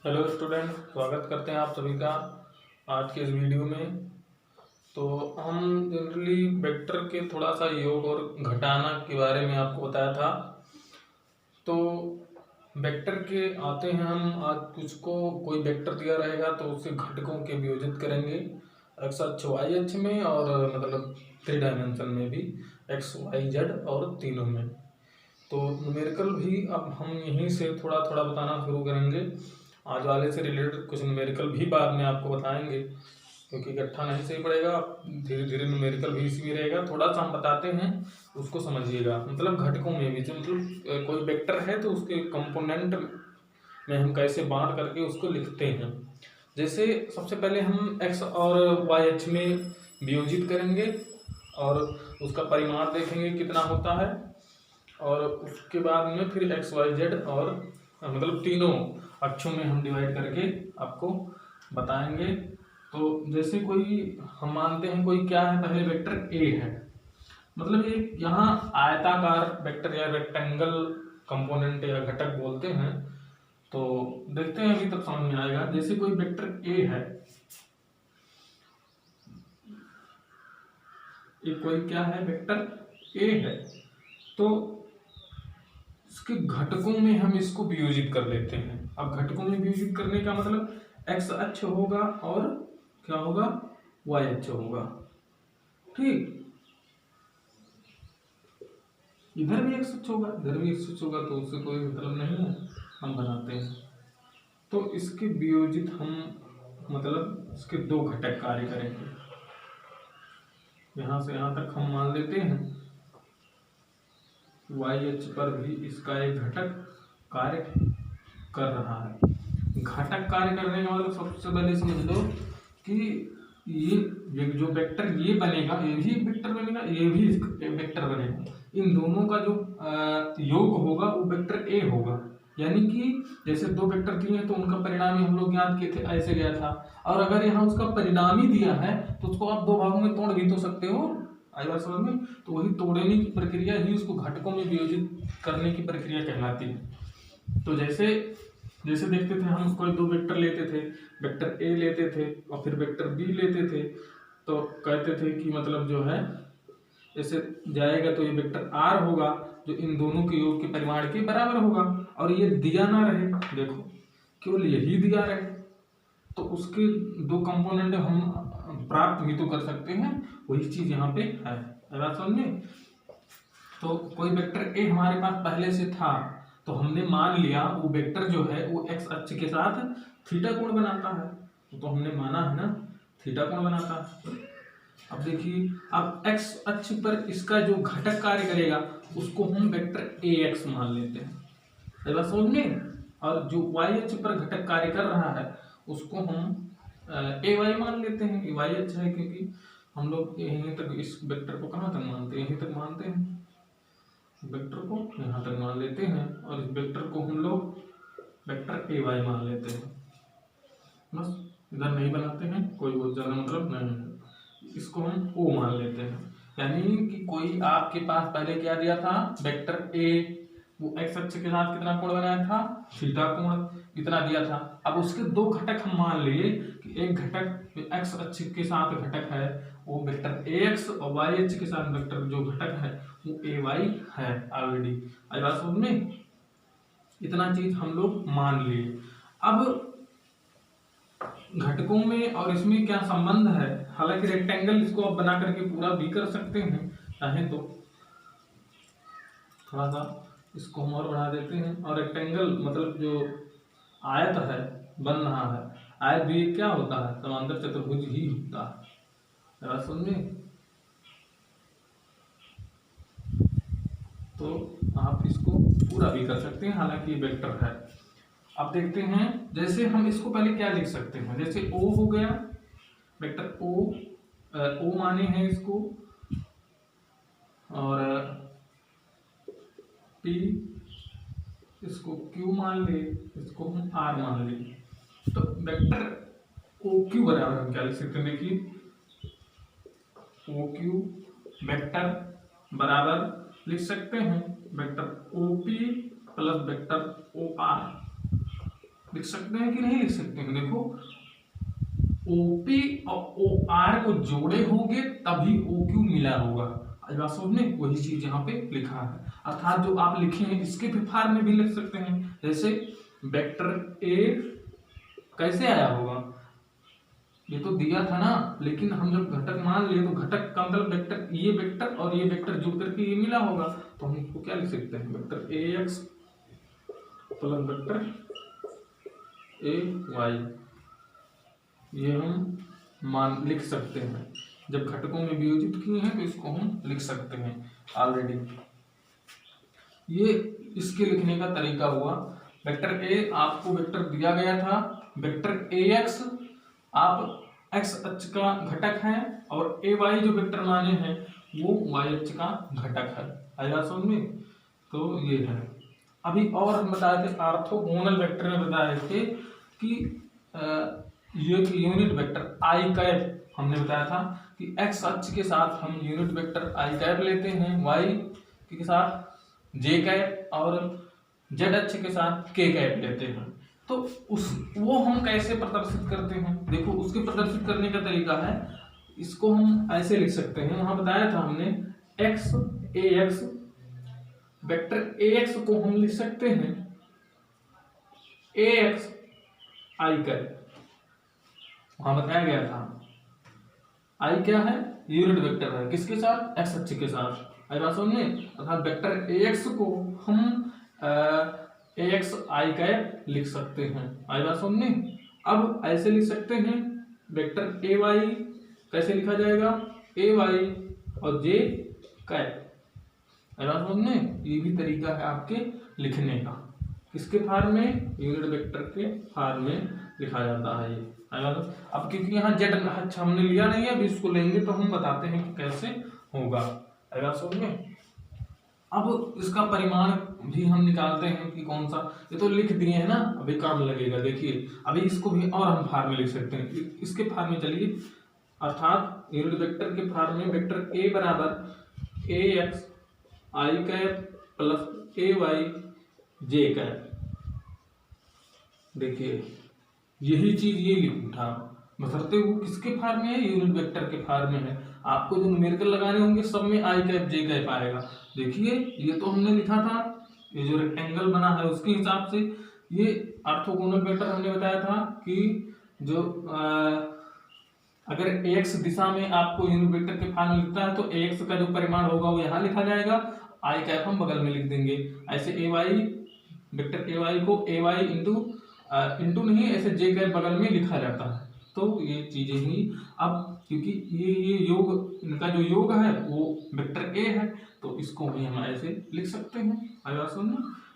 Hello student, स्वागत करते हैं आप सभी का आज के इस वीडियो में। तो हम जनरली वेक्टर के थोड़ा सा योग और घटाना के बारे में आपको बताया था। तो वेक्टर के आते हैं हम आज कुछ को कोई वेक्टर दिया रहेगा तो उससे घटकों के वियोजित करेंगे एक्स अक्ष वाई अक्ष में और मतलब 3 डायमेंशन में भी एक्स वाई जेड और तीनों में। तो न्यूमेरिकल भी अब हम यहीं से थोड़ा थोड़ा बताना शुरू करेंगे। आज वाले से रिलेटेड कुछ न्यूमेरिकल भी बाद में आपको बताएंगे क्योंकि इकट्ठा नहीं सही पड़ेगा। धीरे धीरे न्यूमेरिकल भी इसी में रहेगा। थोड़ा सा हम बताते हैं, उसको समझिएगा। मतलब घटकों में भी जो मतलब कोई वेक्टर है तो उसके कंपोनेंट में हम कैसे बांट करके उसको लिखते हैं। जैसे सबसे पहले हम एक्स और वाई अक्ष में वियोजित करेंगे और उसका परिमाण देखेंगे कितना होता है, और उसके बाद में फिर एक्स वाई जेड और मतलब तीनों अक्षों में हम डिवाइड करके आपको बताएंगे। तो जैसे कोई हम मानते हैं कोई क्या है, पहले वेक्टर ए है, मतलब ये यहाँ आयताकार वेक्टर या रेक्टेंगल कंपोनेंट या घटक बोलते हैं। तो देखते हैं, अभी तक समझ में आएगा। जैसे कोई वेक्टर ए है, ये कोई क्या है, वेक्टर ए है, तो इसके घटकों में हम इसको वियोजित कर लेते हैं। अब घटकों में वियोजित करने का मतलब एक्स अक्ष होगा और क्या होगा, वाई अक्ष होगा। ठीक, इधर भी एक्स अक्ष होगा, इधर भी एक्स अक्ष होगा, तो उससे कोई मतलब नहीं है, हम बनाते हैं। तो इसके वियोजित हम मतलब इसके दो घटक कार्य करेंगे। यहां से यहां तक हम मान लेते हैं वाई अक्ष पर भी इसका एक घटक कार्य कर रहा है। घटक कार्य करने का मतलब सबसे पहले समझ लो कि ये जो वेक्टर ये बनेगा, ये भी एक वेक्टर बनेगा, ये भी एक वेक्टर बनेगा। इन दोनों का जो योग होगा वो वेक्टर ए होगा। यानी कि जैसे दो वेक्टर दिए हैं तो उनका परिणामी हम लोग ज्ञात किए थे, ऐसे गया था। और अगर यहाँ उसका परिणामी दिया है तो उसको आप दो भागों में तोड़ भी तो सकते हो, आई बात समझ में। तो वही तोड़ने की प्रक्रिया ही उसको घटकों में वियोजित करने की प्रक्रिया कहलाती है। तो जैसे जैसे देखते थे हम, कोई दो वेक्टर लेते थे, वेक्टर ए लेते थे और फिर वेक्टर बी लेते थे, तो कहते थे कि मतलब जो है ऐसे जाएगा तो ये वेक्टर आर होगा जो इन दोनों के योग के परिमाण के बराबर होगा। और ये दिया ना रहे, देखो केवल यही दिया रहे तो उसके दो कंपोनेंट हम प्राप्त भी तो कर सकते हैं। वही चीज यहाँ पे है, बात समझे। तो कोई वेक्टर ए हमारे पास पहले से था तो हमने मान लिया वो वेक्टर जो है वो एक्स अक्ष के साथ थीटा कोण बनाता है। तो हमने माना है ना, थीटा कोण बनाता है। अब देखिए, अब एक्स अक्ष पर इसका जो घटक कार्य करेगा उसको हम वेक्टर ए एक्स मान लेते हैं, बात समझ में। और जो वाई अक्ष पर घटक कार्य कर रहा है उसको हम ए वाई मान लेते हैं। ए वाई अक्ष है क्योंकि हम लोग यहीं तक इस वेक्टर को कहाँ तक मानते हैं, यहीं तक मानते हैं। वेक्टर को यहाँ तक मान लेते हैं और इस वेक्टर को हम लोग वेक्टर ए वाई मान लेते हैं। बस इधर नहीं बनाते हैं, कोई बहुत ज़्यादा मतलब नहीं है। इसको हम ओ मान लेते हैं। यानी कि कोई आपके पास पहले क्या दिया था, वेक्टर ए, वो एक्स अक्ष के साथ कितना कोण बनाया था, थीटा कोण, इतना दिया था। अब उसके दो घटक हम मान लिए कि एक घटक एक्स अक्ष के साथ घटक है वो वेक्टर ए एक्स, और वाई अक्ष के साथ वेक्टर जो घटक है वो ए वाई है ऑलरेडी। आई बात समझ में। इतना चीज हम लोग मान लिए। अब घटकों में और इसमें क्या संबंध है, हालांकि रेक्टेंगल इसको आप बना करके पूरा भी कर सकते हैं चाहे तो। थोड़ा सा इसको हम और बढ़ा देते हैं। और रेक्टेंगल मतलब जो आयत है बन रहा है, आयत भी क्या होता है, समांतर चतुर्भुज ही होता है, बात समझे। तो आप इसको पूरा भी कर सकते हैं, हालांकि ये वेक्टर है। अब देखते हैं, जैसे हम इसको पहले क्या लिख सकते हैं, जैसे O हो गया, वेक्टर O माने हैं इसको, और P इसको Q मान ले, इसको हम R मान ले। तो वेक्टर OQ बराबर हम क्या लिख सकते हैं, देखिए OQ वेक्टर बराबर लिख सकते हैं vector OP plus vector OR। लिख सकते हैं कि नहीं लिख सकते हैं? देखो ओपी और ओ आर को जोड़े होंगे तभी ओ क्यू मिला होगा। आज बात समझ में, वही चीज यहाँ पे लिखा है। अर्थात जो आप लिखे हैं इसके भी फॉर्म में भी लिख सकते हैं। जैसे वेक्टर ए कैसे आया होगा, ये तो दिया था ना, लेकिन हम जब घटक मान लिए तो घटक का मतलब वेक्टर, ये वेक्टर और ये वेक्टर जुड़ करके ये मिला होगा। तो हम इसको क्या लिख सकते हैं, vector A X plus vector A Y, ये हम मान लिख सकते हैं। जब घटकों में वियोजित किए हैं तो इसको हम लिख सकते हैं ऑलरेडी। ये इसके लिखने का तरीका हुआ। वेक्टर ए आपको वेक्टर दिया गया था, वेक्टर ए एक्स आप एक्स अक्ष का घटक है और ए वाई जो वेक्टर माने हैं वो वाई अक्ष का घटक है। आएगा समझ में? तो ये है। अभी और हम बताए थे ऑर्थोगोनल वेक्टर में बताए थे कि ये यूनिट वेक्टर आई कैप हमने बताया था कि एक्स अक्ष के साथ हम यूनिट वेक्टर आई कैप लेते हैं, वाई के साथ जे कैप और जेड अक्ष के साथ के कैप लेते हैं। तो वो हम कैसे प्रदर्शित करते हैं, देखो उसके प्रदर्शित करने का तरीका है, इसको हम ऐसे लिख सकते हैं। वहां बताया था हमने x A X, vector A x को हम लिख सकते हैं ए एक्स आई कैप, वहां बताया गया था। आई क्या है, यूनिट वेक्टर है, किसके साथ, एक्स अक्ष के साथ। आई बात समझ में? अर्थात वेक्टर ए एक्स को हम ए एक्स आई कैप लिख सकते हैं। आई बात समझ में? अब ऐसे लिख सकते हैं वेक्टर ए वाई कैसे लिखा जाएगा, ए वाई और जे कैप। आई बात समझ में? ये भी तरीका है आपके लिखने का। किसके फॉर्म में, यूनिट वेक्टर के फॉर्म में लिखा जाता है ये। अब क्योंकि यहाँ जेड अच्छा हमने लिया नहीं है, अभी इसको लेंगे तो हम बताते हैं कि कैसे होगा। आएगा समझ में? अब इसका परिमाण भी हम निकालते हैं कि कौन सा, ये तो लिख दिए हैं ना, अभी काम लगेगा। देखिए अभी इसको भी और हम फॉर्म में लिख सकते हैं, इसके फॉर्म में चलिए। अर्थात यूनिट वेक्टर के फॉर्म में वेक्टर ए बराबर ए x I cap plus A Y J cap. देखिए यही चीज ये लिखा, बशर्ते वो किसके फॉर्म में है, यूनिट वेक्टर के फॉर्म में है। आपको जो न्यूमेरिकल लगाने होंगे सब में आई कैप जे कैप आएगा। देखिए ये तो हमने लिखा था, ये जो रेक्टेंगल बना है उसके हिसाब से। ये ऑर्थोगोनल वेक्टर हमने बताया था कि जो अगर एक्स दिशा में आपको यूनिट वेक्टर के फॉर्म में लिखता है तो एक्स का जो परिमाण होगा वो यहाँ लिखा जाएगा, आई कैप हम बगल में लिख देंगे। ऐसे ए वाई वेक्टर ए वाई को ए वाई इंटू नहीं, ऐसे जे कैप बगल में लिखा जाता है। तो ये चीजें ही, अब क्योंकि ये योग, इनका जो योग है वो वेक्टर ए है तो इसको भी हम ऐसे लिख सकते हैं। आएगा सुन,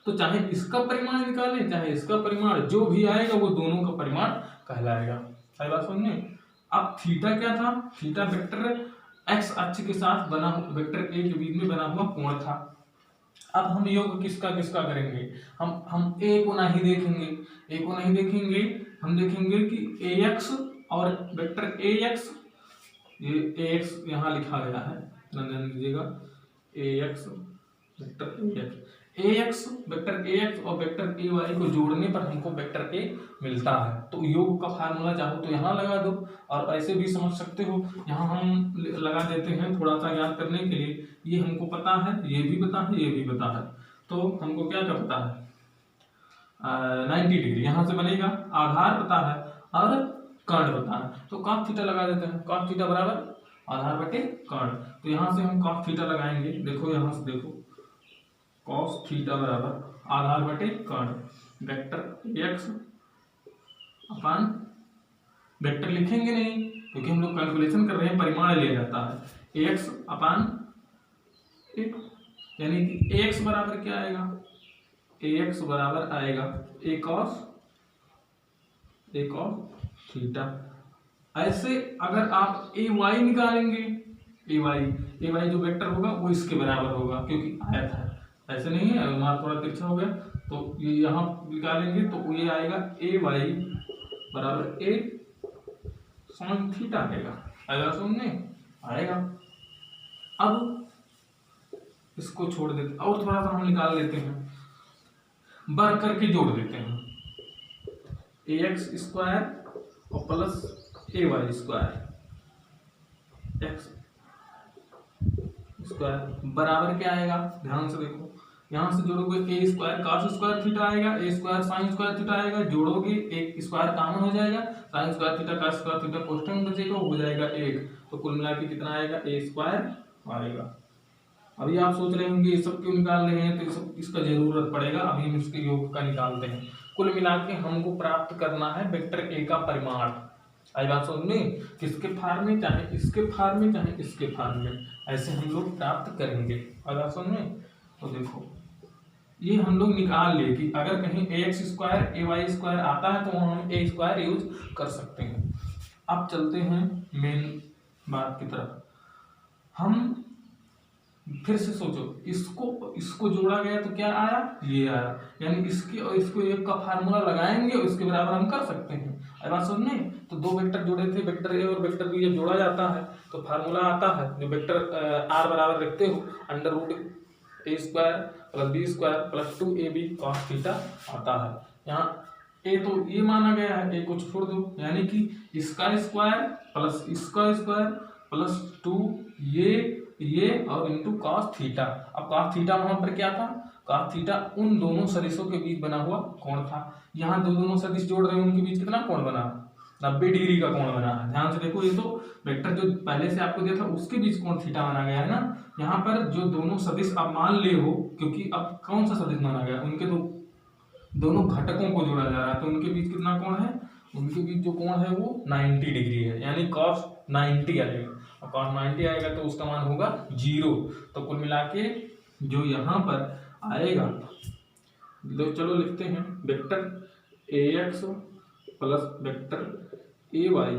तो चाहे इसका परिमाण निकालें चाहे इसका परिमाण, जो भी आएगा वो दोनों का परिमाण कहलाएगा। आएगा सुनने। अब थीटा क्या था, थीटा वेक्टर एक्स अक्ष के साथ बना, वेक्टर ए के बीच में बना हुआ कोण था। अब हम योग किसका किसका करेंगे, हम ए को नहीं देखेंगे, ए को नहीं देखेंगे, हम देखेंगे कि ए एक्स और वेक्टर ए एक्स, ये ए एक्स यहाँ लिखा गया है, ध्यान दीजिएगा, A X vector A X, A X vector A X और वेक्टर ए वाई को जोड़ने पर हमको वेक्टर ए मिलता है। तो योग का फार्मूला चाहो तो यहाँ लगा दो और ऐसे भी समझ सकते हो, यहाँ हम लगा देते हैं थोड़ा सा याद करने के लिए। ये हमको पता है, ये भी पता है, ये भी पता है, तो हमको क्या क्या पता है, 90 डिग्री यहाँ से बनेगा, आधार पता है और कर्ण पता है, तो cos थीटा लगा देते हैं। cos थीटा बराबर आधार बटे कर्ण, तो यहाँ से हम cos थीटा लगाएंगे। देखो यहाँ से देखो, cos थीटा बराबर आधार बटे कर्ण, वेक्टर एक्स अपान, वेक्टर लिखेंगे नहीं क्योंकि हम लोग कैलकुलेशन कर रहे हैं, परिमाण लिया जाता है, एक्स अपान एक, यानी कि एक्स बराबर क्या आएगा, एक्स बराबर आएगा ए कॉस थीटा। ऐसे अगर आप ए वाई निकालेंगे, ए वाई जो वेक्टर होगा वो इसके बराबर होगा क्योंकि आयत है, ऐसे नहीं है, हमारा थोड़ा तिरछा हो गया, तो ये यहाँ निकालेंगे तो ये आएगा ए वाई बराबर ए साइन थीटा आएगा सुनने आएगा। अब इसको छोड़ देते और थोड़ा सा हम निकाल लेते हैं, बर करके जोड़ देते हैं, ax स्क्वायर और plus ay square x square बराबर क्या आएगा, ध्यान से देखो, यहाँ से जोड़ोगे ए स्क्वायर कॉस स्क्वायर थीटा आएगा, ए स्क्वायर साइन स्क्वायर थीटा आएगा, जोड़ोगे एक स्क्वायर कॉमन हो जाएगा, sine square theta cos square theta constant बचेगा, हो जाएगा एक, तो कुल मिला के कितना आएगा ए स्क्वायर आएगा। अभी आप सोच रहे होंगे ये सब क्यों निकाल रहे हैं, तो सब इसका जरूरत पड़ेगा, अभी हम इसके योग का निकालते हैं। कुल मिला के हमको प्राप्त करना है वेक्टर ए का परिमाण। आई बात समझ में, किसके फार्म में, चाहे इसके फार्म में चाहे इसके फार्म में, ऐसे हम लोग प्राप्त करेंगे। आई बात समझ में, तो देखो ये हम लोग निकाल ले कि अगर कहीं ए एक्स स्क्वायर ए वाई स्क्वायर आता है तो हम ए स्क्वायर यूज कर सकते हैं। अब चलते हैं मेन बात की तरफ। हम फिर से सोचो, इसको जोड़ा गया तो क्या आया, ये आया, यानी इसकी और इसको एक का फार्मूला लगाएंगे और इसके बराबर हम कर सकते हैं। अरे बात समझने, तो दो वेक्टर जोड़े थे, वेक्टर ए और वेक्टर बी, जब जोड़ा जाता है तो फार्मूला आता है, जो वेक्टर आर बराबर रखते हो under root A square plus B square plus 2ab cos theta आता है। यहाँ ए तो ये माना गया है, ए को छोड़ दो, यानी कि इसका स्क्वायर प्लस इसका स्क्वायर प्लस 2 ये और इंटू कॉस थीटा। अब कॉस थीटा वहां पर क्या था, कॉस थीटा उन दोनों सदिशों के बीच बना हुआ कोण था। यहाँ दोनों सदिश जोड़ रहे हैं, उनके बीच कितना कोण बना, 90 डिग्री का कोण बना है। ध्यान से देखो, ये तो वेक्टर जो पहले से आपको दिया था उसके बीच कोण थीटा माना गया है ना। यहाँ पर जो दोनों सदिश आप मान ले हो, क्योंकि अब कौन सा सदिश माना गया, उनके तो दोनों घटकों को जोड़ा जा रहा है, तो उनके बीच कितना कोण है, उनके बीच जो कोण है वो 90 डिग्री है, यानी cos 90 आएगा। और cos 90 आएगा तो उसका मान होगा 0। तो कुल मिला के जो यहाँ पर आएगा, चलो लिखते हैं vector ax plus vector ay,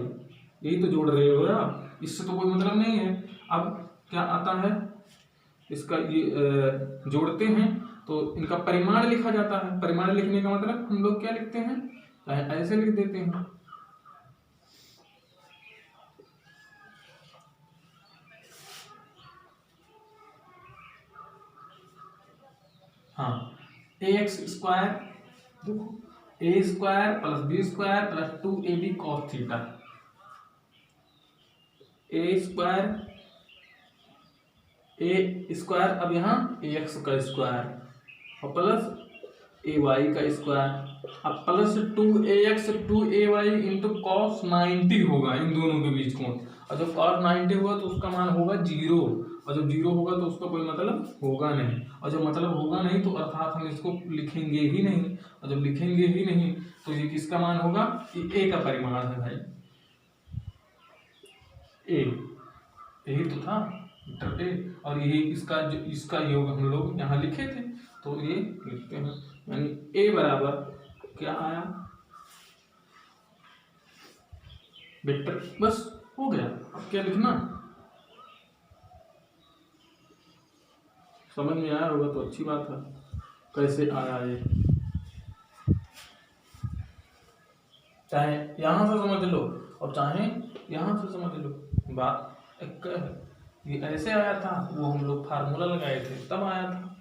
यही तो जोड़ रहे हो आप, इससे तो कोई मतलब नहीं है। अब क्या आता है, इसका ये जोड़ते हैं तो इनका परिमाण लिखा जाता है। परिमाण लिखने का मतलब हम लोग क्या लिखते हैं, ऐसे लिख देते हैं, हाँ, ए एक्स स्क्वायर, देखो A square plus B square plus 2ab cos theta, A square A square, अब यहाँ ए एक्स का स्क्वायर और प्लस ए वाई का स्क्वायर, अब plus 2ax 2ay into cos 90 होगा इन दोनों के बीच कोण, और जब cos 90 होगा तो उसका मान होगा 0, और जब 0 होगा तो उसका कोई मतलब होगा नहीं, और जब मतलब होगा नहीं तो अर्थात हम इसको लिखेंगे ही नहीं, और जब लिखेंगे ही नहीं तो ये किसका मान होगा, ये a का परिमाण है भाई, a, यही तो था वेक्टर ए, और ये इसका योग हम लोग यहाँ लिखे थे, तो ये लिखते हैं, यानी ए बराबर क्या आया, वेक्टर, बस हो गया। अब क्या लिखना, समझ में आया होगा तो अच्छी बात है, कैसे आया ये, चाहे यहां से समझ लो और चाहे यहां से समझ लो, बात एक है। ये ऐसे आया था, वो हम लोग फार्मूला लगाए थे तब आया था।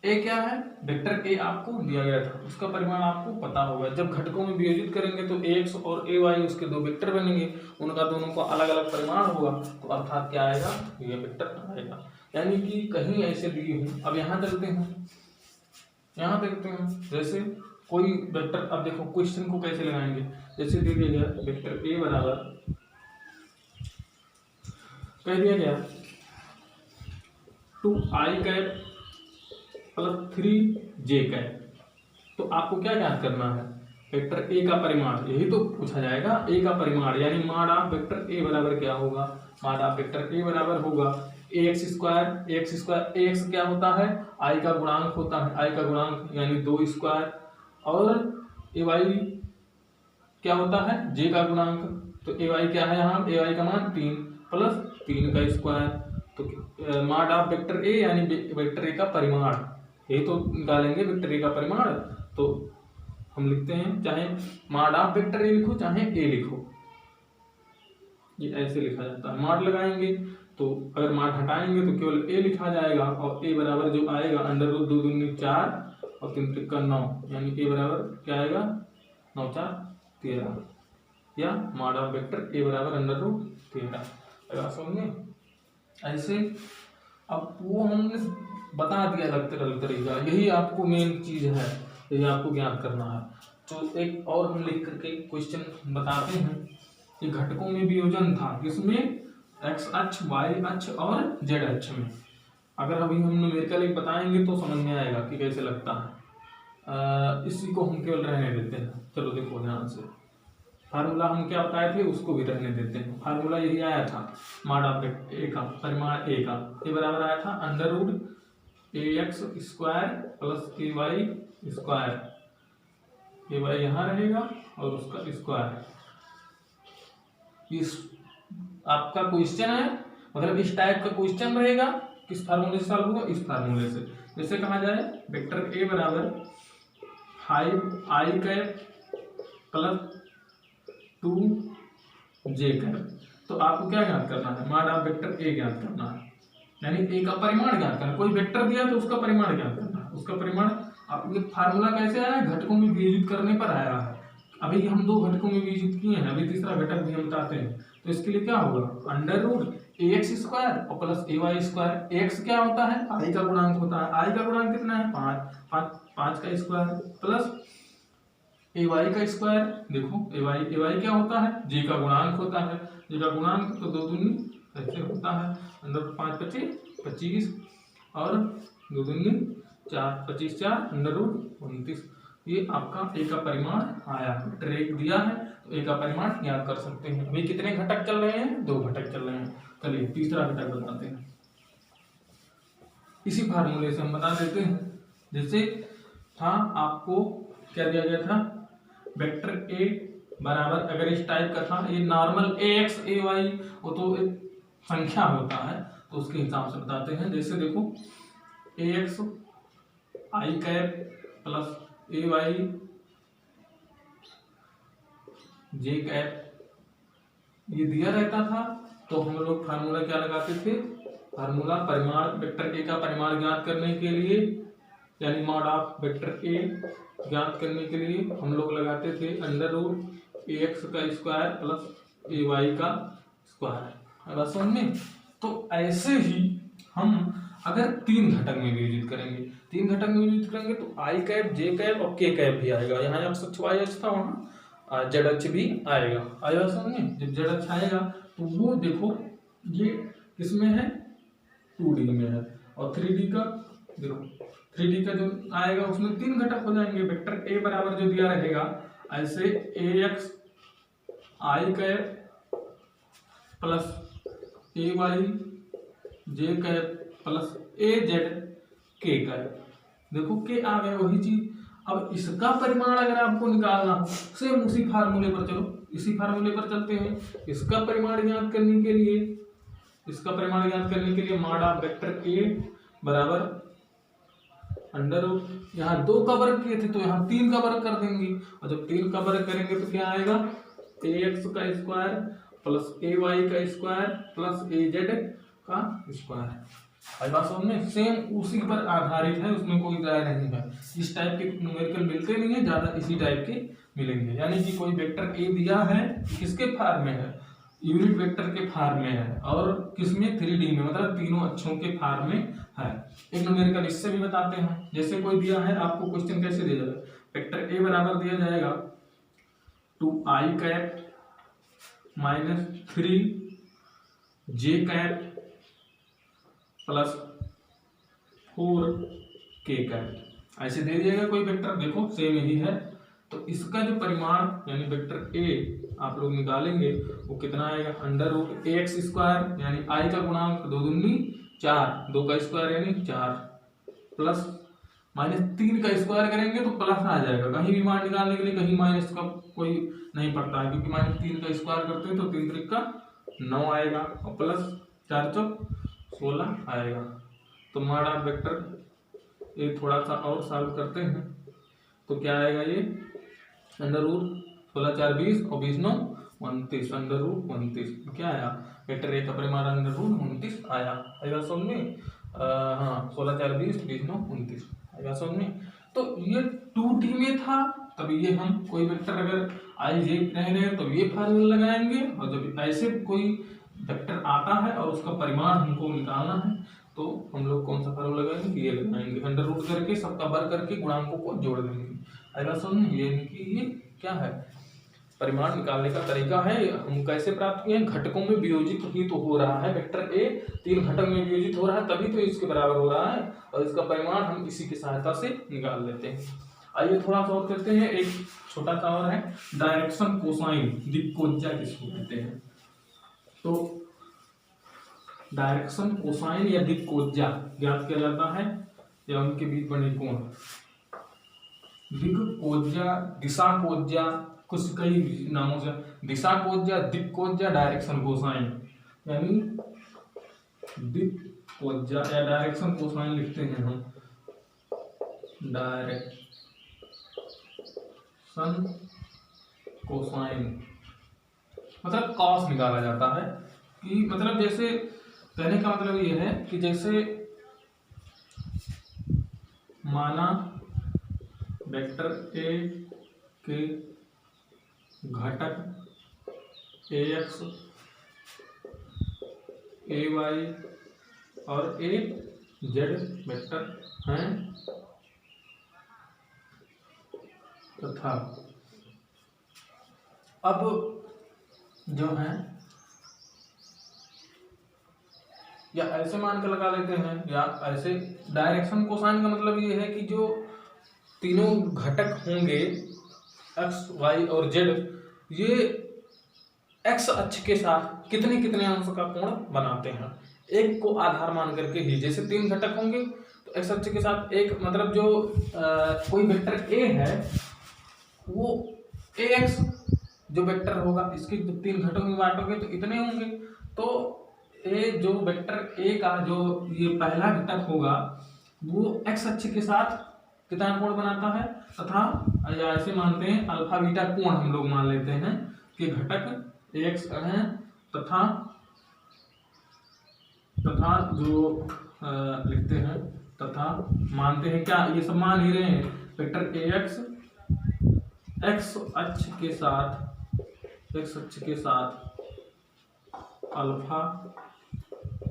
ए क्या है, वेक्टर ए आपको दिया गया था, उसका परिमाण आपको पता होगा। जब घटकों में वियोजित करेंगे तो ax और ay उसके दो वेक्टर बनेंगे, उनका दोनों का अलग अलग परिमाण होगा, तो अर्थात क्या आएगा, ये वेक्टर आएगा। यानी कि कहीं ऐसे दिए हैं। अब यहाँ चलते हैं, यहाँ देखते हैं, जैसे कोई वेक्टर, अब देखो क्वेश्चन को कैसे लगाएंगे, जैसे दे दिया गया वेक्टर ए बराबर कह दिया गया 2i cap plus 3j cap, तो आपको क्या ज्ञात करना है, वेक्टर ए का परिमाण, यही तो पूछा जाएगा, ए का परिमाण, यानी माड ऑफ वेक्टर ए बराबर क्या होगा, माड ऑफ वेक्टर ए बराबर होगा ax स्क्वायर, ax क्या होता है, i का गुणांक होता है, i का गुणांक यानी 2 स्क्वायर, और ay क्या होता है, j का गुणांक, तो ay क्या है यहाँ, ay का मान 3 प्लस 3 का स्क्वायर, तो माड ऑफ वेक्टर ए यानी वेक्टर ए का परिमाण, ये तो निकालेंगे वेक्टर ए का परिमाण। तो हम लिखते हैं, चाहे माड ऑफ वेक्टर ए लिखो चाहे ए लिखो, ये ऐसे लिखा जाता है। माड लगाएंगे तो अगर माड हटाएंगे तो केवल ए लिखा जाएगा, और ए बराबर जो आएगा अंडर रूट 2 दूनी 4 और 3 त्रिका 9, यानी ए बराबर क्या आएगा 9 4 13, या मॉड ऑफ वेक्टर ए बराबर अंडर रूट 13। अगर समझे ऐसे, अब वो हमने बता दिया अलग तरीका, यही आपको मेन चीज है, यही आपको ज्ञात करना है। तो एक और हम लिख करके क्वेश्चन बताते हैं कि घटकों में वियोजन था किसमें, एक्स अक्ष, वाई अक्ष और जेड अक्ष में। अगर अभी हम न्यूमेरिकल एक बताएंगे तो समझ में आएगा कि कैसे लगता है। इसी को हम केवल रहने देते हैं। चलो देखो ध्यान से, फार्मूला हम क्या बताए थे उसको भी रहने देते हैं। फार्मूला यही आया था, मॉड ऑफ ए का परिमाण ए का, ये बराबर आया था under root A X square plus A Y square, A Y यहाँ रहेगा और उसका स्क्वायर। इस आपका क्वेश्चन है, मतलब इस टाइप का क्वेश्चन रहेगा। किस फार्मूले से सॉल्व होगा, इस फार्मूले से। जैसे कहा जाए वेक्टर ए बराबर 5 आई कैप प्लस 2 जे कैप, तो आपको क्या ज्ञात करना है, मॉड ऑफ वेक्टर ए ज्ञात करना है, यानी ए का परिमाण ज्ञात करना। कोई वेक्टर दिया तो उसका परिमाण ज्ञात करना है। उसका परिमाण, अब ये फार्मूला कैसे आया, घटकों में विभाजित करने पर आया है। अभी हम 2 घटकों में विभाजित किए हैं, अभी तीसरा घटक भी हम बताते हैं। तो इसके लिए क्या होगा, अंडर रूट ए एक्स स्क्वायर और plus A Y square. X क्या होता है, आई का गुणांक होता है। आई का गुणांक कितना है, 5 का स्क्वायर प्लस ए वाई का स्क्वायर। देखो ए वाई क्या होता है, जे का गुणांक होता है। जे का गुणांक तो 2 दूनी ऐसे होता है, अंडर 5 25 25 और 2 दूनी 4 25 4 अंडर रूट 29। ये आपका ए का परिमाण आया। ट्रेक दिया है तो ए का परिमाण ज्ञात कर सकते हैं। अभी कितने घटक चल रहे हैं, 2 घटक चल रहे हैं। चलिए तीसरा घटक बताते हैं। इसी फार्मूले से हम बता देते हैं। जैसे था आपको क्या दिया गया था, वेक्टर ए बराबर, अगर इस टाइप का था, ये नॉर्मल ए एक्स ए वाई, वो तो एक संख्या होता है तो उसके हिसाब से बताते हैं। जैसे देखो ए x I cap plus A Y J cap, ये दिया रहता था तो हम लोग फार्मूला क्या लगाते थे, फार्मूला परिमाण वेक्टर ए का परिमाण ज्ञात करने के लिए, यानी मॉड ऑफ वेक्टर ए ज्ञात करने के लिए हम लोग लगाते थे अंडर रूट ए एक्स का स्क्वायर प्लस ए वाई का स्क्वायर। अब समझ में, तो ऐसे ही हम अगर 3 घटक में विभाजित करेंगे, 3 घटक में विभाजित करेंगे तो आई कैप जे कैप और के कैप भी आएगा। यहाँ एक्स अक्ष वाई अक्ष था, वहाँ जेड अक्ष भी आएगा। आएगा समझ में, जब जेड अक्ष आएगा तो वो देखो ये किसमें है, 2D में है। और 3D का देखो, 3D का जो आएगा उसमें 3 घटक हो जाएंगे। वेक्टर ए बराबर जो दिया रहेगा ऐसे ए x I cap plus A Y J cap plus A Z के कैप। देखो के आ गए वही चीज। अब इसका परिमाण अगर आपको निकालना हो, सेम उसी फार्मूले पर चलो, इसी फार्मूले पर चलते हैं। इसका परिमाण ज्ञात करने के लिए, इसका परिमाण ज्ञात करने के लिए मॉड ऑफ वेक्टर ए बराबर अंडर रूट, यहाँ 2 का वर्ग किए थे तो यहाँ 3 का वर्ग कर देंगे। और जब 3 का वर्ग करेंगे तो क्या आएगा, ए एक्स का स्क्वायर प्लस ए वाई का स्क्वायर प्लस ए जेड का स्क्वायर। आई बात समझ में, सेम उसी पर आधारित है, उसमें कोई राय नहीं है। इस टाइप के न्यूमेरिकल मिलते नहीं है ज्यादा, इसी टाइप के मिलेंगे। यानी कि कोई वेक्टर ए दिया है, किसके फॉर्म में है, यूनिट वेक्टर के फॉर्म में है, और किसमें 3D में, मतलब तीनों अक्षों के फॉर्म में है। एक न्यूमेरिकल इससे भी बताते हैं। जैसे कोई दिया है आपको, क्वेश्चन कैसे दिया जाएगा, वेक्टर ए बराबर दिया जाएगा 2i cap minus 3j cap plus 4k cap, ऐसे दे दिएगा कोई वेक्टर। देखो सेम यही है। तो इसका जो परिमाण यानी वेक्टर ए आप लोग निकालेंगे वो कितना आएगा, अंडर रूट ए एक्स स्क्वायर, यानी आई का गुणांक 2 दूनी 4, 2 का स्क्वायर यानी 4 प्लस माइनस 3 का स्क्वायर करेंगे तो प्लस आ जाएगा। कहीं भी मान निकालने के लिए कहीं माइनस का कोई नहीं पड़ता है, क्योंकि माइनस 3 का स्क्वायर करते हैं तो 3 3 का 9 आएगा और प्लस 4 चौक 16 आएगा। तो मॉड ऑफ वेक्टर ये थोड़ा सा और सॉल्व करते हैं तो क्या आएगा, ये अंडर रूट 16 4 20 और 20 9 29, अंडर रूट 29 क्या आया, वेक्टर ए का परिमाण अंडर रूट 29 आया। आएगा समझ में, हाँ 16 4 20 20 9 29 आएगा समझ में। तो ये 2D में था तब ये हम कोई वेक्टर अगर आई जे रह रहे तो ये फार्मूला लगाएंगे, और जब ऐसे कोई वेक्टर आता है और उसका परिमाण हमको निकालना है तो हम लोग कौन सा फार्मूला लगाएंगे, ये लगाएंगे, अंडर रूट करके सबका वर्ग करके गुणांकों को जोड़ देंगे। अगला सुन, ये क्या है, परिमाण निकालने का तरीका है। हम कैसे प्राप्त किए हैं, घटकों में वियोजित ही तो हो रहा है वेक्टर ए, 3 घटक में वियोजित हो रहा है तभी तो इसके बराबर हो रहा है, और इसका परिमाण हम इसी की सहायता से निकाल लेते हैं। आइए थोड़ा सा और करते हैं, एक छोटा सा और है, डायरेक्शन कोसाइन दिक्कोज्या किसको कहते हैं। तो डायरेक्शन कोसाइन या दिक्कोज्या ज्ञात किया जाता है, या उनके बीच बने कोण, दिक्कोज्या, दिशा कोज्या, कुछ कई नामों से, दिशा कोज्या, दिक्कोज्या, डायरेक्शन कोसाइन, यानी दिक्कोज्या या डायरेक्शन कोसाइन लिखते हैं हम, डायरेक्शन कोसाइन मतलब कॉस निकाला जाता है, कि मतलब जैसे कहने का मतलब ये है कि जैसे माना वेक्टर ए के घटक ax, ay और az वेक्टर हैं तथा अब जो है या ऐसे मान के लगा लेते हैं, या ऐसे डायरेक्शन कोसाइन का मतलब ये है कि जो तीनों घटक होंगे x, y और z, ये x अक्ष के साथ कितने कितने अंश का कोण बनाते हैं, एक को आधार मान करके ही। जैसे 3 घटक होंगे तो x अक्ष के साथ एक, मतलब जो कोई वेक्टर a है वो ax जो वेक्टर होगा, इसके 3 घटकों में बांटोगे तो इतने होंगे, तो ए जो वेक्टर ए का जो ये पहला घटक होगा वो x अक्ष के साथ कितना कोण बनाता है, तथा या ऐसे मानते हैं अल्फा बीटा कोण हम लोग मान लेते हैं कि घटक x है, तथा जो लिखते हैं, तथा मानते हैं क्या, ये सब मान ही रहे हैं, वेक्टर ax x अक्ष के साथ अल्फा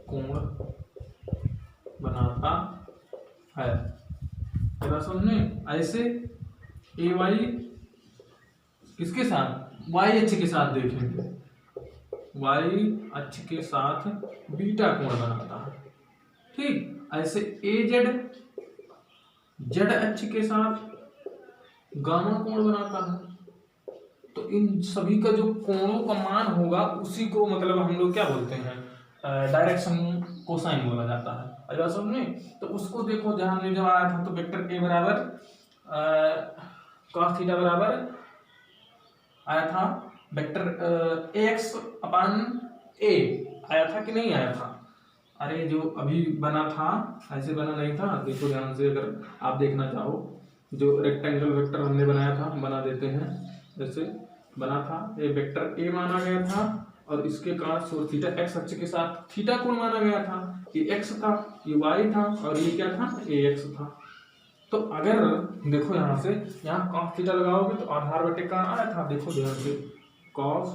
कोण बनाता है। जरा समझे, ऐसे ए वाई किसके साथ, वाई अक्ष के साथ देखेंगे, वाई अक्ष के साथ बीटा कोण बनाता है, ठीक। ऐसे ए जेड अक्ष के साथ गामा कोण बनाता है। तो इन सभी का जो कोणों का मान होगा उसी को मतलब हम लोग क्या बोलते हैं, डायरेक्शन कोसाइन बोला जाता है। अगर समझे तो उसको देखो, जहां हमने जब आया था तो वेक्टर ए बराबर cos थीटा बराबर आया था वेक्टर ax अपान a आया था कि नहीं आया था। अरे जो अभी बना था ऐसे बना नहीं था, देखो ध्यान से, अगर आप देखना चाहो, जो रेक्टेंगल वेक्टर हमने बनाया था हम बना देते हैं, जैसे बना था, ये वेक्टर a माना गया था और इसके cos और थीटा x अक्ष के साथ थीटा कोण माना गया था, ये x था, ये y था और ये क्या था, ax था। तो अगर देखो यहाँ से, यहाँ cos थीटा लगाओगे तो आधार बटे का आया था, देखो ध्यान से, cos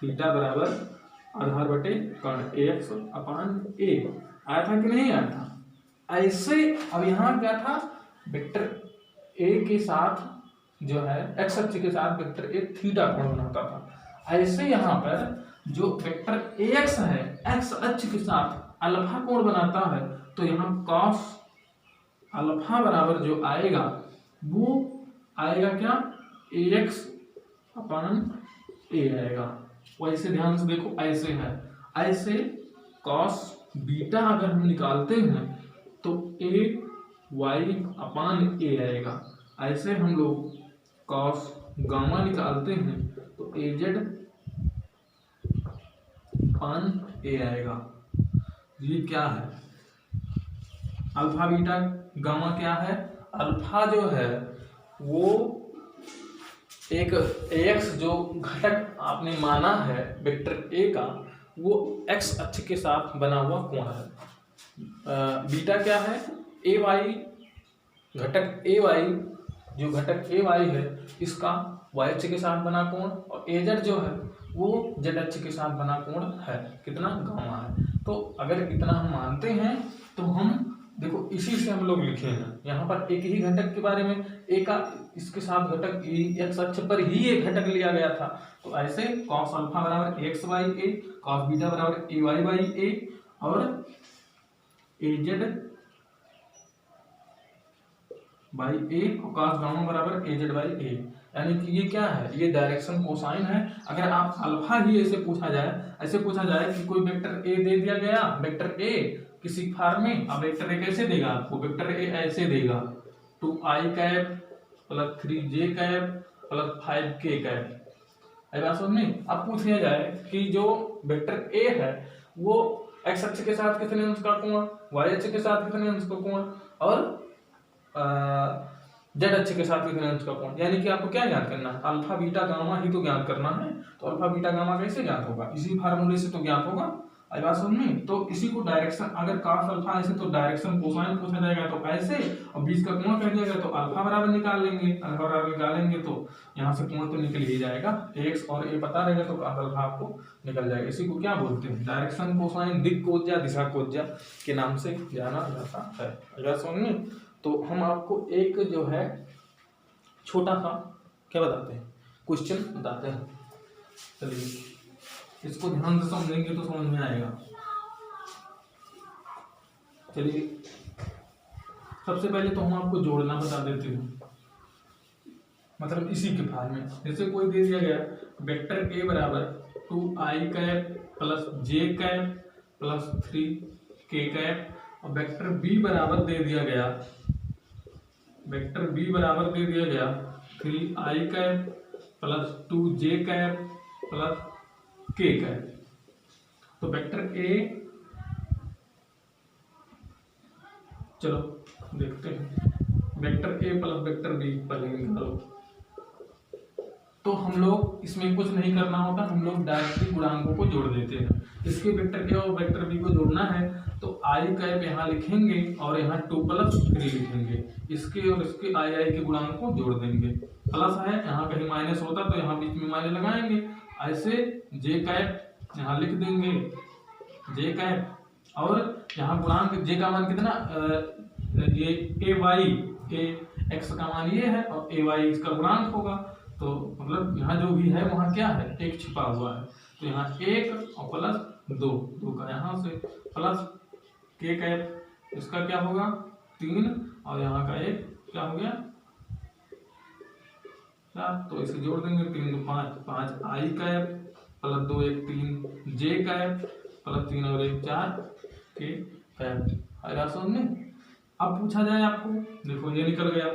थीटा बराबर आधार बटे कर्ण ax अपान a आया था कि नहीं आया था। ऐसे अब यहाँ क्या था, वेक्टर a के साथ जो है x अक्ष के साथ वेक्टर a थीटा कोण बनाता था। ऐसे यहाँ पर जो वेक्टर ax है x अक्ष के साथ अल्फा कोण बनाता है, तो यहाँ cos अल्फा बराबर जो आएगा वो आएगा क्या, ax अपान a आएगा। वैसे ध्यान से देखो, ऐसे है, ऐसे cos बीटा अगर हम निकालते हैं तो a y अपान a आएगा। ऐसे हम लोग cos गामा निकालते हैं तो az अपान a आएगा। ये क्या है, अल्फा बीटा गामा क्या है, अल्फा जो है वो एक ax जो घटक आपने माना है वेक्टर a का, वो x अक्ष के साथ बना हुआ कोण है। बीटा क्या है, ay घटक ay जो घटक ए वाई है इसका वाई अक्ष के साथ बना कोण और ए जेड जो है वो जेड अक्ष के साथ बना कोण है कितना, गामा है। तो अगर इतना हम मानते हैं तो हम देखो इसी से हम लोग लिखे हैं यहाँ पर एक ही घटक के बारे में, ए का इसके साथ घटक एक्स अक्ष पर ही एक घटक लिया गया था। तो ऐसे कॉस अल्फा बराबर x by A, cos beta बराबर ए वाई बाई ए और ए जेड बाई ए और कॉस गामा बराबर ए जेड बाई ए। यानी कि ये क्या है, ये डायरेक्शन कोसाइन है। अगर आप अल्फा ही ऐसे पूछा जाए कि कोई वेक्टर ए दे दिया गया, वेक्टर ए किसी फॉर्म में, अब वेक्टर ए कैसे देगा आपको, वेक्टर ए ऐसे देगा 2i cap plus 3j cap plus 5k cap. आई बात समझ में। अब पूछ लिया जाए कि जो वेक्टर ए है वो एक्स अक्ष के साथ कितने अंश का कोण, वाई अक्ष के साथ कितने अंश का कोण और जेड अक्ष के साथ कितने अंश का कोण, यानी कि आपको क्या ज्ञात करना है, अल्फा बीटा गामा ही तो ज्ञात करना है। तो अल्फा बीटा गामा कैसे ज्ञात होगा, इसी फार्मूले से तो ज्ञात होगा। आई बात समझ में। तो इसी को डायरेक्शन, अगर कॉस अल्फा ऐसे तो डायरेक्शन कोसाइन पूछा जाएगा तो ऐसे, और बीच का कोण कह जाएगा तो अल्फा बराबर निकाल लेंगे, अल्फा बराबर निकालेंगे तो यहाँ से कोण तो निकल ही जाएगा, एक्स और ए पता रहेगा तो कॉस अल्फा आपको निकल जाएगा। इसी को क्या बोलते हैं, डायरेक्शन कोसाइन, दिक्कोज्या, दिशा कोज्या के नाम से जाना जाता है। आई बात समझ में। तो हम आपको एक जो है छोटा सा क्या बताते हैं, क्वेश्चन बताते हैं। चलिए इसको ध्यान से समझेंगे तो समझ में आएगा। चलिए सबसे पहले तो हम आपको जोड़ना बता देते हैं, मतलब इसी के फार्म में। जैसे कोई दे दिया गया वेक्टर ए बराबर 2i cap plus j cap plus 3k cap और वेक्टर बी बराबर दे दिया गया, वेक्टर बी बराबर दे दिया गया 3i cap plus 2j cap plus k cap. तो वेक्टर ए, चलो देखते हैं, vector A plus vector B पहले निकालो। तो हम लोग इसमें कुछ नहीं करना होता, हम लोग डायरेक्टली गुणांकों को जोड़ देते हैं। इसके वेक्टर ए और वेक्टर बी को जोड़ना है तो i कैप यहाँ लिखेंगे और यहाँ 2 प्लस 3 लिखेंगे, इसके और इसके i के गुणांक को जोड़ देंगे। प्लस है, यहाँ कहीं माइनस होता तो यहाँ बीच में माइनस लगाएंगे। ऐसे j कैप यहाँ लिख देंगे, j कैप, और यहाँ गुणांक j का मान कितना, ये ए वाई, ए एक्स का मान ये है और ए वाई इसका गुणांक होगा। तो मतलब यहाँ जो भी है वहाँ क्या है, एक छिपा हुआ है। तो यहाँ 1 और प्लस 2 का यहाँ से प्लस k कैप, इसका क्या होगा 3 और यहाँ का 1 क्या हो गया 4। तो इसे जोड़ देंगे, 3 2 5 i cap plus 2 1 3 j cap plus 3 और 1 4 k कैप। आएगा समझ में। अब पूछा जाए आपको, देखो ये निकल गया,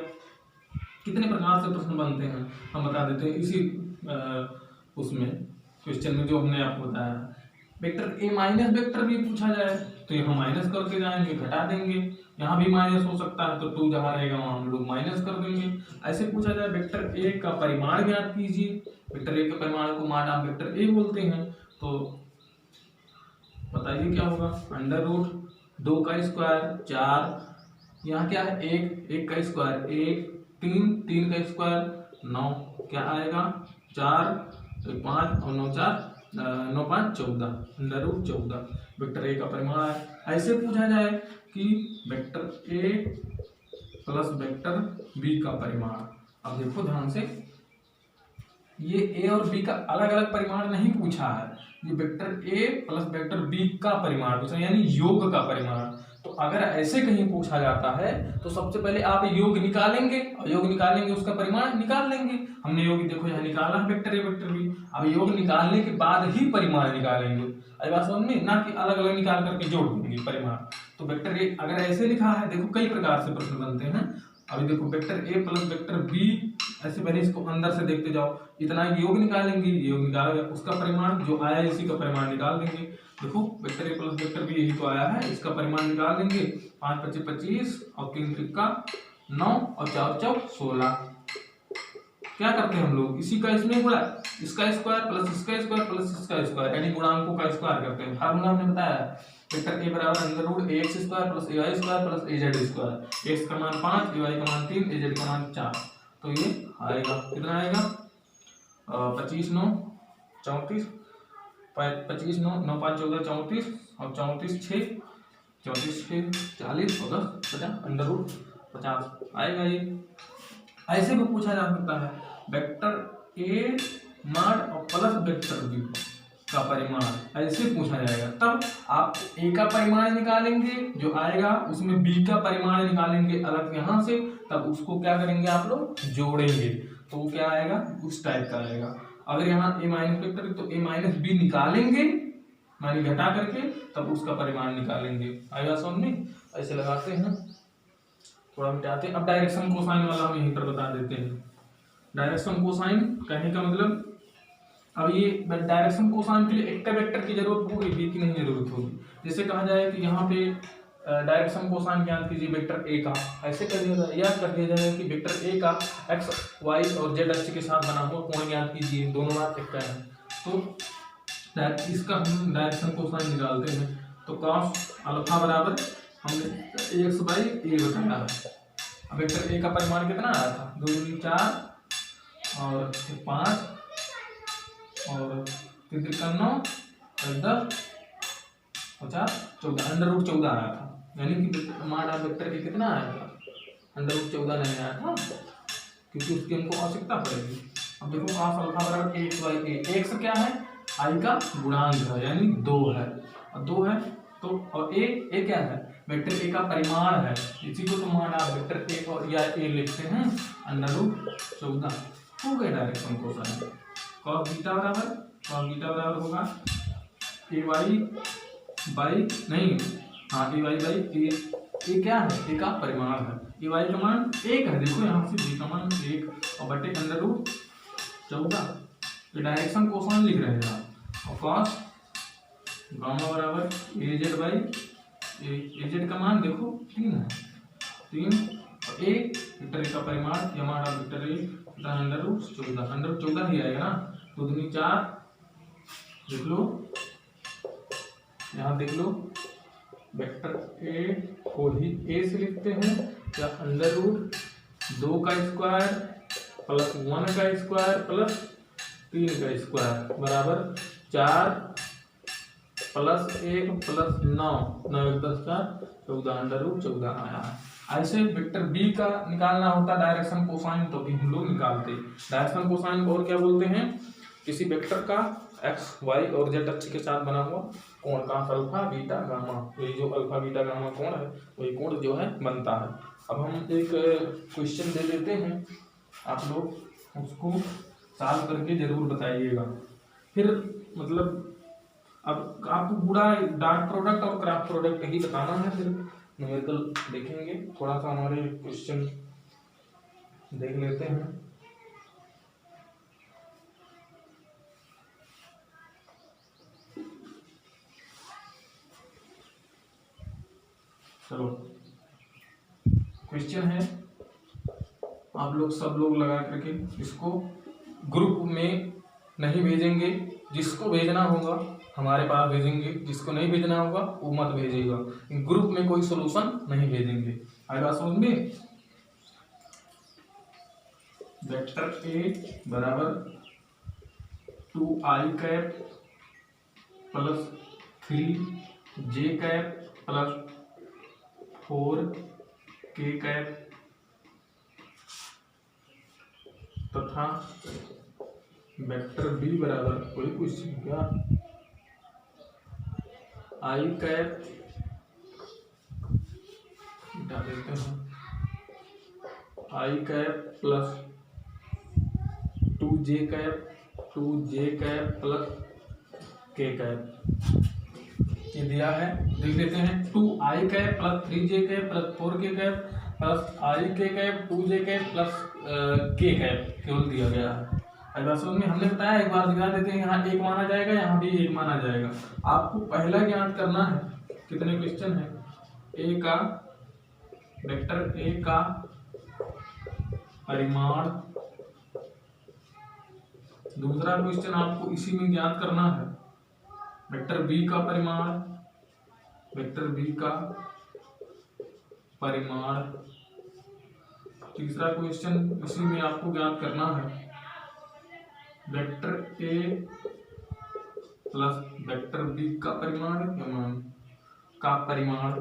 कितने प्रकार से प्रश्न बनते हैं हम बता देते हैं इसी उसमें क्वेश्चन में जो हमने आपको बताया। Vector A minus vector B पूछा जाए तो यहाँ माइनस करके जाएंगे, घटा देंगे, यहाँ भी माइनस हो सकता है तो 2 जहाँ रहेगा वहाँ हम लोग माइनस कर देंगे। ऐसे पूछा जाए वेक्टर ए का परिमाण ज्ञात कीजिए, वेक्टर ए के परिमाण को मान आप वेक्टर ए बोलते हैं। तो बताइए क्या होगा, अंडर रूट 2 का स्क्वायर 4, यहाँ क्या है 1 का स्क्वायर 1, 3 का स्क्वायर 9, क्या आएगा 4 5 और 9 4 9 5 14, अंडर रूट 14 वेक्टर ए का परिमाण है। ऐसे पूछा जाए कि vector A plus vector B का परिमाण। अब देखो ध्यान से, ये ए और बी का अलग अलग परिमाण नहीं पूछा है, ये vector A plus vector B का परिमाण पूछा, यानी योग का परिमाण। तो अगर ऐसे कहीं पूछा जाता है तो सबसे पहले आप योग निकालेंगे और योग निकालेंगे उसका परिमाण निकाल लेंगे। हमने योग देखो यहाँ निकाला है वेक्टर ए वेक्टर बी, अब योग निकालने के बाद ही परिमाण निकालेंगे। आई बात समझ में, ना कि अलग अलग निकाल करके जोड़ देंगे परिमाण। तो वेक्टर ए अगर ऐसे लिखा है, देखो कई प्रकार से प्रश्न बनते हैं। अभी देखो vector A plus vector B, ऐसे पहले इसको अंदर से देखते जाओ, इतना योग निकालेंगे, योग निकाला उसका परिमाण जो आया इसी का परिमाण निकाल देंगे। देखो vector A plus vector B यही तो आया है, इसका परिमाण निकाल देंगे। 5 25 25 और 3 3 9 और 4 4 16। क्या करते हैं हम लोग, इसी का इसमें गुणा, इसका स्क्वायर प्लस इसका स्क्वायर प्लस इसका स्क्वायर, यानी गुणांकों का स्क्वायर करते हैं। फार्मूला हमने बताया वेक्टर ए बराबर under root ax square plus ay square plus az square. x का मान 5, ay का मान 3, az का मान 4। तो ये आएगा कितना आएगा 25 9 34, 25 9 9 5 14 34 और 34 6 40 और 10 50 अंडर रूट 50 आएगा ये। ऐसे भी पूछा जा सकता है वेक्टर ए माड और प्लस वेक्टर बी का परिमाण, ऐसे पूछा जाएगा। तब आप ए का परिमाण निकालेंगे जो आएगा, उसमें बी का परिमाण निकालेंगे अलग यहाँ से, तब उसको क्या करेंगे आप लोग जोड़ेंगे, तो वो क्या आएगा उस टाइप का आएगा। अगर यहाँ ए माइनस वेक्टर तो ए माइनस बी निकालेंगे मानी घटा करके, तब उसका परिमाण निकालेंगे। आएगा समझ में? ऐसे लगाते हैं, थोड़ा मिटाते हैं। अब डायरेक्शन कोसाइन वाला हम यहीं पर बता देते हैं। डायरेक्शन कोसाइन कहने का मतलब, अब ये डायरेक्शन कोसाइन के लिए एक वेक्टर की जरूरत होगी, बी की नहीं जरूरत होगी। जैसे कहा जाए कि यहाँ पे डायरेक्शन कोसाइन ज्ञात कीजिए वेक्टर ए का, ऐसे कर दिया जाए, या कर दिया जाए कि वेक्टर ए का एक्स वाई और जेड अक्ष के साथ बना हुआ कोण ज्ञात कीजिए, दोनों बात एक है। तो इसका हम डायरेक्शन कोसाइन निकालते हैं, तो कॉस अल्फा बराबर हमने एक्स बाई ए बताया है। अब वेक्टर ए का परिमाण कितना आया था 2 दूनी 4 और 5 और 3 3 9 10 50 14 अंडर रूट 14 आया था, यानी कि मान आप वेक्टर के कितना आया था अंडर रूट 14 नहीं आया था, क्योंकि उसकी हमको आवश्यकता पड़ेगी। अब देखो cos अल्फा बराबर एक्स बाई ए, एक्स क्या है आई का गुणांक है, यानी 2 है, और 2 है तो, और ए क्या है वेक्टर ए का परिमाण है, इसी को तो मान आप वेक्टर ए और या ए लिखते हैं अंडर रूट 14। हो गया डायरेक्शन कोसाइन। cos बीटा बराबर होगा ए वाई बाई नहीं, हाँ ए वाई बाई ए क्या है ए का परिमाण है, ए वाई का मान 1 है, देखो यहाँ से बी का मान 1 और बटे अंडर रूट 14, तो डायरेक्शन कोसाइन लिख रहे हैं आप। और cos गामा बराबर ए जेड बाई ए जेड का मान देखो 3 है, 3 और ए वेक्टर ए का परिमाण या मान वेक्टर ए अंडर रूट 14 ही आएगा ना, 2 दूनी 4 देख लो, यहाँ देख लो वेक्टर ए को ही ए से लिखते हैं या अंडर रूट 2 का स्क्वायर प्लस 1 का स्क्वायर प्लस 3 का स्क्वायर बराबर 4 प्लस 1 प्लस 9 9 10 का 14 अंडर रूट 14 आया है। ऐसे वेक्टर बी का निकालना होता डायरेक्शन कोसाइन, तो भी हम लोग निकालते। डायरेक्शन कोसाइन और क्या बोलते हैं, किसी वेक्टर का एक्स वाई और जेड अक्ष के साथ बना हुआ कोण का अल्फा बीटा गामा, ये जो अल्फा बीटा गामा कोण है वही कोण जो है बनता है। अब हम एक क्वेश्चन दे देते हैं, आप लोग उसको सॉल्व करके जरूर बताइएगा। फिर मतलब अब आपको पूरा डॉट प्रोडक्ट और क्रॉस प्रोडक्ट ही बताना है, फिर न्यूमेरिकल देखेंगे। थोड़ा सा हमारे क्वेश्चन देख लेते हैं। चलो क्वेश्चन है, आप लोग सब लोग लगा करके इसको ग्रुप में नहीं भेजेंगे, जिसको भेजना होगा हमारे पास भेजेंगे, जिसको नहीं भेजना होगा वो मत भेजिएगा। ग्रुप में कोई सॉल्यूशन नहीं भेजेंगे। आएगा समझ में? वेक्टर ए बराबर 2i cap plus 3j cap plus 4k cap तथा वेक्टर बी बराबर कोई क्वेश्चन क्या आई कैप डाल देते हैं I cap plus 2j cap plus k cap, ये दिया है लिख देते हैं। 2i cap plus 3j cap plus 4k cap plus i k cap 2j cap plus k cap केवल दिया गया है। अगर समझ में हमने बताया, एक बार दिखा देते हैं, यहाँ एक माना जाएगा, यहाँ भी एक माना जाएगा। आपको पहला ज्ञात करना है, कितने क्वेश्चन है, ए का वेक्टर ए का परिमाण। दूसरा क्वेश्चन आपको इसी में ज्ञात करना है वेक्टर बी का परिमाण, वेक्टर बी का परिमाण तीसरा क्वेश्चन इसी में आपको ज्ञात करना है, vector A plus vector B का परिमाण या मान का परिमाण।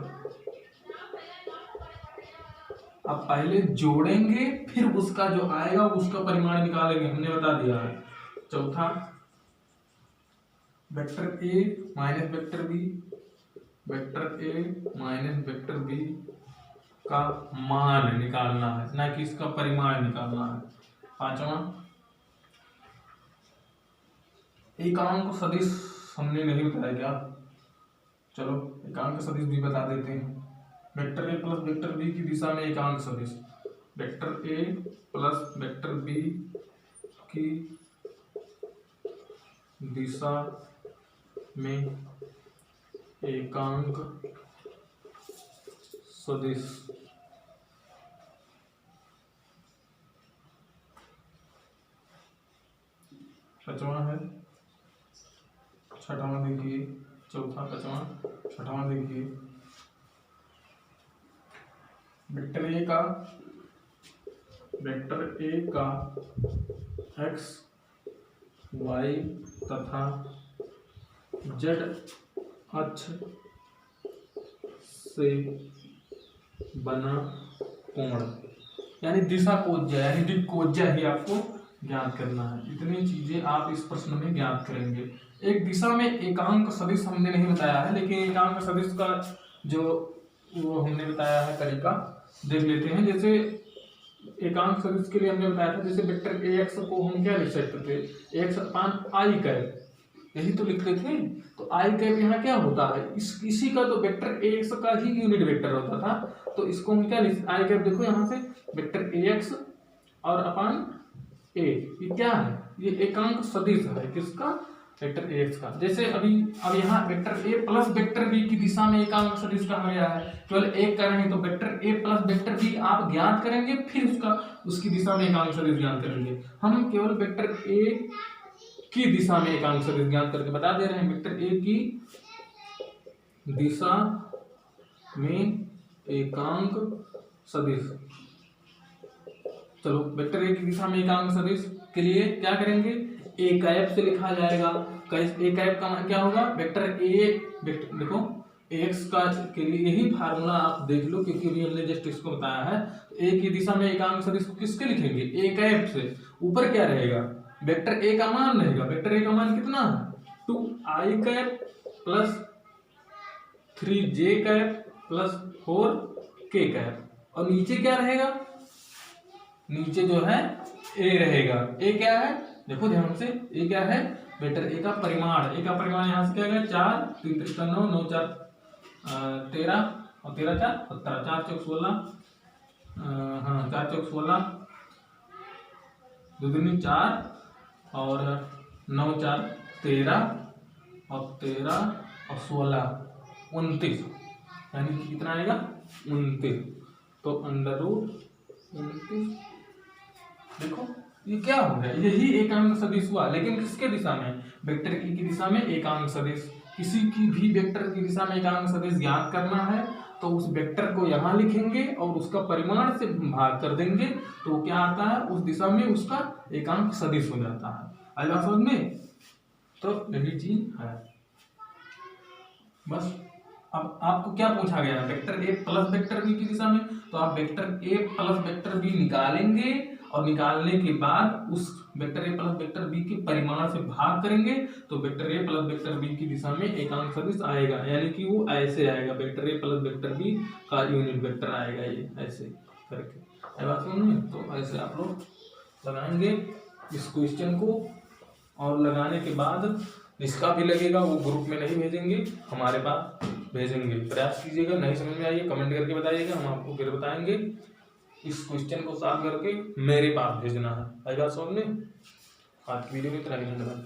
अब पहले जोड़ेंगे फिर उसका जो आएगा उसका परिमाण निकालेंगे, हमने बता दिया है। चौथा, vector A minus vector B, vector A minus vector B का मान निकालना है, ना कि इसका परिमाण निकालना है। पांचवा, एकांक सदिश हमने नहीं बताया क्या, चलो एकांक सदिश भी बता देते हैं। Vector A plus vector B की दिशा में एकांक सदिश, vector A plus vector B की दिशा में एकांक सदिश। पांचवा है, छठवां देखिए, चौथा पांचवा छठवां देखिए, वेक्टर ए का एक्स वाई तथा जेड अक्ष से बना कोण, यानी दिशा कोज्या, यानी दिक्कोज्या ही आपको ज्ञात करना है। इतनी चीजें आप इस प्रश्न में ज्ञात करेंगे। एक दिशा में एकांक सदिश हमने नहीं बताया है, लेकिन एकांक सदिश का जो वो हमने बताया है तरीका देख लेते हैं। जैसे एकांक सदिश के लिए हमने बताया था, जैसे वेक्टर ए एक्स को हम क्या लिख सकते थे, एक्स अपान आई कैप, यही तो लिखते थे। तो आई कैप यहाँ क्या होता है, इसी का तो वेक्टर ए एक्स का ही यूनिट वेक्टर होता था, तो इसको हम क्या लिख, आई कैप देखो यहाँ से वेक्टर ए एक्स और अपान ए, ये क्या है, ये एकांक सदिश है किसका, वेक्टर ए एक्स का। जैसे अभी अब यहाँ vector A plus vector B की दिशा में एकांक सदिश कहा गया है, केवल एक कर रहे हैं तो vector A plus vector B आप ज्ञात करेंगे, फिर उसकी दिशा में एकांक सदिश ज्ञात करेंगे। हम केवल वेक्टर ए की दिशा में एकांक सदिश ज्ञात करके बता दे रहे हैं, वेक्टर ए की दिशा में एकांक सदिश। चलो वेक्टर ए की दिशा में एकांक सदिश के लिए क्या करेंगे, ए कैप से लिखा जाएगा। ए कैप का मान क्या होगा, वेक्टर ए, देखो एक्स का के लिए यही फार्मूला आप देख लो, क्योंकि अभी हमने जस्ट इसको बताया है। ए की दिशा में एकांक सदिश को किसके लिखेंगे, ए कैप से। ऊपर क्या रहेगा, वेक्टर ए का मान रहेगा, वेक्टर ए का मान कितना है, 2i cap plus 3j cap plus 4k cap, और नीचे क्या रहेगा, नीचे जो है ए रहेगा। ए क्या है, देखो ध्यान से, ए क्या है, वेक्टर ए का परिमाण। ए का परिमाण यहाँ से क्या है, 4 3 3 9 9 4 13 और 13 4 17, 4 चौक 16, हाँ 4 चौक 16, 2 दूनी 4 और 9 4 13 और 13 और 16 29, यानी कि कितना आएगा 29। तो अंडर रूट 29, देखो ये क्या हो गया, यही एकांक सदिश हुआ, लेकिन किसके दिशा में, वेक्टर ई की दिशा में एकांक सदिश। किसी की भी वेक्टर की दिशा में एकांक सदिश ज्ञात करना है तो उस वेक्टर को यहाँ लिखेंगे और उसका परिमाण से भाग कर देंगे, तो क्या आता है, उस दिशा में उसका एकांक सदिश हो जाता है। आएगा समझ में, तो यही चीज है बस। अब आपको क्या पूछा गया है, vector A plus vector B की दिशा में, तो आप vector A plus vector B निकालेंगे और निकालने के बाद उस vector A plus vector B के परिमाण से भाग करेंगे, तो vector A plus vector B की दिशा में एकांक सदिश आएगा, यानी कि वो ऐसे आएगा, vector A plus vector B का यूनिट वेक्टर आएगा, ये ऐसे करके। बात समझ में, तो ऐसे आप लोग लगाएंगे इस क्वेश्चन को, और लगाने के बाद इसका भी लगेगा, वो ग्रुप में नहीं भेजेंगे, हमारे पास भेजेंगे। प्रयास कीजिएगा, नहीं समझ में आइए कमेंट करके बताइएगा, हम आपको फिर बताएंगे। इस क्वेश्चन को सॉल्व करके मेरे पास भेजना है। आएगा समझ में। आज की वीडियो में इतना ही, धन्यवाद।